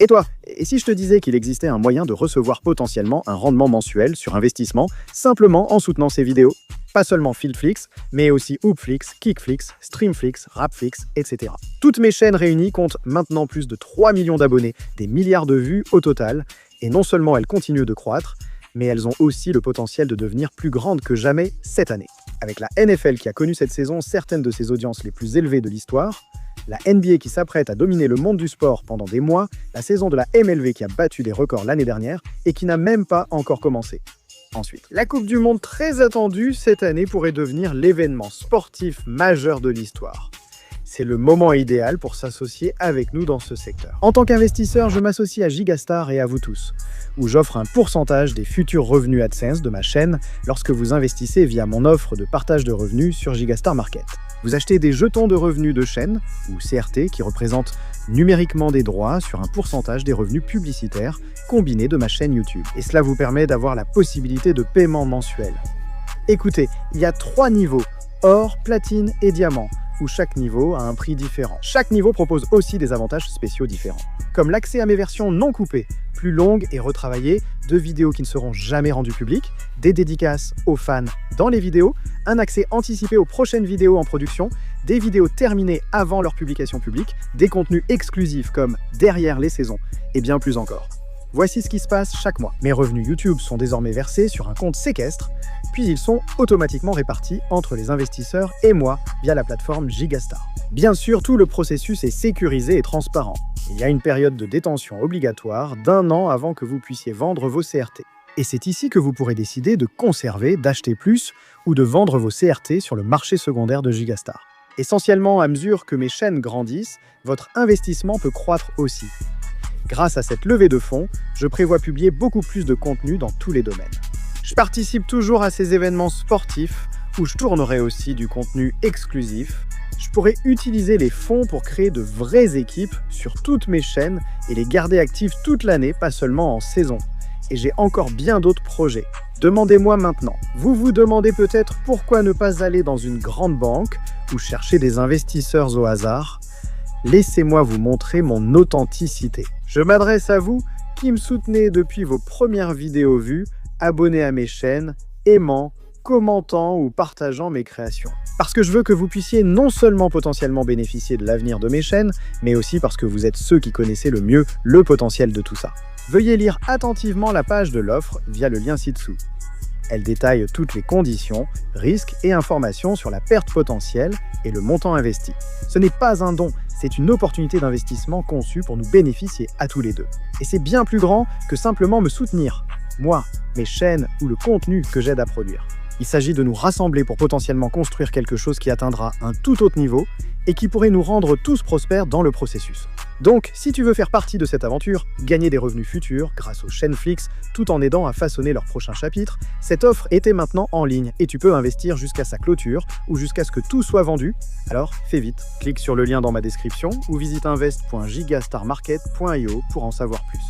Et toi, et si je te disais qu'il existait un moyen de recevoir potentiellement un rendement mensuel sur investissement simplement en soutenant ces vidéos? Pas seulement Fieldflix, mais aussi Hoopflix, Kickflix, Streamflix, Rapflix, etc. Toutes mes chaînes réunies comptent maintenant plus de 3 millions d'abonnés, des milliards de vues au total, et non seulement elles continuent de croître, mais elles ont aussi le potentiel de devenir plus grandes que jamais cette année. Avec la NFL qui a connu cette saison certaines de ses audiences les plus élevées de l'histoire, la NBA qui s'apprête à dominer le monde du sport pendant des mois, la saison de la MLV qui a battu des records l'année dernière et qui n'a même pas encore commencé. Ensuite, la Coupe du Monde très attendue cette année pourrait devenir l'événement sportif majeur de l'histoire. C'est le moment idéal pour s'associer avec nous dans ce secteur. En tant qu'investisseur, je m'associe à Gigastar et à vous tous, où j'offre un pourcentage des futurs revenus AdSense de ma chaîne lorsque vous investissez via mon offre de partage de revenus sur Gigastar Market. Vous achetez des jetons de revenus de chaîne, ou CRT, qui représentent numériquement des droits sur un pourcentage des revenus publicitaires combinés de ma chaîne YouTube. Et cela vous permet d'avoir la possibilité de paiement mensuel. Écoutez, il y a 3 niveaux, or, platine et diamant, où chaque niveau a un prix différent. Chaque niveau propose aussi des avantages spéciaux différents, comme l'accès à mes versions non coupées, plus longues et retravaillées, de vidéos qui ne seront jamais rendues publiques, des dédicaces aux fans dans les vidéos, un accès anticipé aux prochaines vidéos en production, des vidéos terminées avant leur publication publique, des contenus exclusifs comme derrière les saisons, et bien plus encore. Voici ce qui se passe chaque mois. Mes revenus YouTube sont désormais versés sur un compte séquestre, puis ils sont automatiquement répartis entre les investisseurs et moi via la plateforme Gigastar. Bien sûr, tout le processus est sécurisé et transparent. Il y a une période de détention obligatoire d'1 an avant que vous puissiez vendre vos CRT. Et c'est ici que vous pourrez décider de conserver, d'acheter plus ou de vendre vos CRT sur le marché secondaire de Gigastar. Essentiellement, à mesure que mes chaînes grandissent, votre investissement peut croître aussi. Grâce à cette levée de fonds, je prévois publier beaucoup plus de contenu dans tous les domaines. Je participe toujours à ces événements sportifs où je tournerai aussi du contenu exclusif. Je pourrais utiliser les fonds pour créer de vraies équipes sur toutes mes chaînes et les garder actives toute l'année, pas seulement en saison. Et j'ai encore bien d'autres projets. Demandez-moi maintenant. Vous vous demandez peut-être pourquoi ne pas aller dans une grande banque ou chercher des investisseurs au hasard. Laissez-moi vous montrer mon authenticité. Je m'adresse à vous qui me soutenez depuis vos premières vidéos vues, abonnés à mes chaînes, aimant, commentant ou partageant mes créations. Parce que je veux que vous puissiez non seulement potentiellement bénéficier de l'avenir de mes chaînes, mais aussi parce que vous êtes ceux qui connaissez le mieux le potentiel de tout ça. Veuillez lire attentivement la page de l'offre via le lien ci-dessous. Elle détaille toutes les conditions, risques et informations sur la perte potentielle et le montant investi. Ce n'est pas un don, c'est une opportunité d'investissement conçue pour nous bénéficier à tous les deux. Et c'est bien plus grand que simplement me soutenir, moi, mes chaînes ou le contenu que j'aide à produire. Il s'agit de nous rassembler pour potentiellement construire quelque chose qui atteindra un tout autre niveau et qui pourrait nous rendre tous prospères dans le processus. Donc, si tu veux faire partie de cette aventure, gagner des revenus futurs grâce aux chaînes Flix, tout en aidant à façonner leur prochain chapitre, cette offre était maintenant en ligne et tu peux investir jusqu'à sa clôture ou jusqu'à ce que tout soit vendu. Alors, fais vite, clique sur le lien dans ma description ou visite invest.gigastarmarket.io pour en savoir plus.